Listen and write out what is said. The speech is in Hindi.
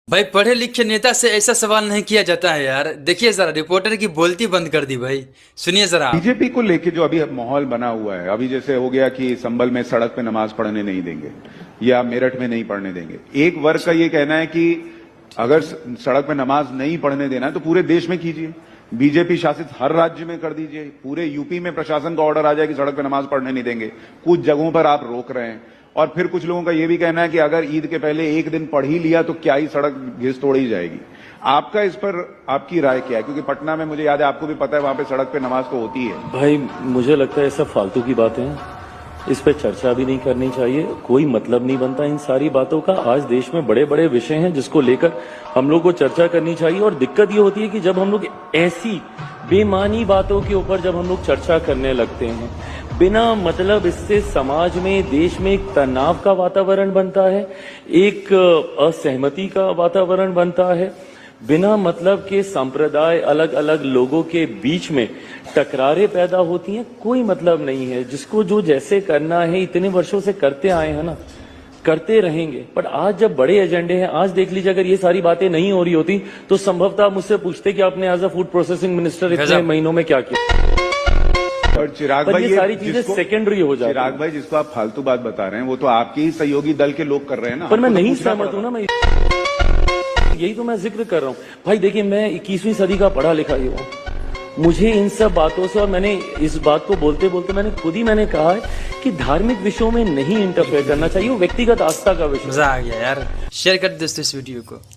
भाई पढ़े लिखे नेता से ऐसा सवाल नहीं किया जाता है यार। देखिए जरा, रिपोर्टर की बोलती बंद कर दी भाई। सुनिए जरा आप। बीजेपी को लेके जो अभी माहौल बना हुआ है, अभी जैसे हो गया कि संभल में सड़क पे नमाज पढ़ने नहीं देंगे या मेरठ में नहीं पढ़ने देंगे। एक वर्ग का ये कहना है कि अगर सड़क पे नमाज नहीं पढ़ने देना है तो पूरे देश में कीजिए, बीजेपी शासित हर राज्य में कर दीजिए। पूरे यूपी में प्रशासन का ऑर्डर आ जाए कि सड़क पे नमाज पढ़ने नहीं देंगे। कुछ जगहों पर आप रोक रहे हैं। और फिर कुछ लोगों का यह भी कहना है कि अगर ईद के पहले एक दिन पढ़ ही लिया तो क्या ही सड़क घिस तोड़ी जाएगी। आपका इस पर आपकी राय क्या है? क्योंकि पटना में मुझे याद है, आपको भी पता है, वहां पे सड़क पे नमाज तो होती है। भाई मुझे लगता है ये सब फालतू की बातें हैं, इस पे चर्चा भी नहीं करनी चाहिए। कोई मतलब नहीं बनता इन सारी बातों का। आज देश में बड़े बड़े विषय हैं जिसको लेकर हम लोग को चर्चा करनी चाहिए। और दिक्कत ये होती है कि जब हम लोग ऐसी बेमानी बातों के ऊपर जब हम लोग चर्चा करने लगते हैं बिना मतलब, इससे समाज में, देश में एक तनाव का वातावरण बनता है, एक असहमति का वातावरण बनता है। बिना मतलब के संप्रदाय, अलग अलग लोगों के बीच में टकरारें पैदा होती हैं। कोई मतलब नहीं है। जिसको जो जैसे करना है इतने वर्षों से करते आए हैं ना, करते रहेंगे। पर आज जब बड़े एजेंडे हैं, आज देख लीजिए, अगर ये सारी बातें नहीं हो रही होती तो संभवतः आप मुझसे पूछते कि आपने as a food processing minister इतने महीनों में क्या किया। और चिराग भाई, ये सारी चीजें सेकेंडरी हो जाती हैं। चिराग भाई, जिसको आप फालतू बात बता रहे हैं वो तो आपके ही सहयोगी दल के लोग कर रहे हैं ना। पर मैं नहीं सहमत हूं ना। मैं यही तो मैं जिक्र कर रहा हूं भाई। देखिए, मैं 21वीं सदी का पढ़ा लिखा ही हूं। मुझे इन सब बातों से, और मैंने इस बात को बोलते बोलते मैंने कहा है कि धार्मिक विषयों में नहीं इंटरफेयर करना चाहिए। वो व्यक्तिगत आस्था का विषय। मजा आ गया यार। शेयर कर दोस्तों इस वीडियो को।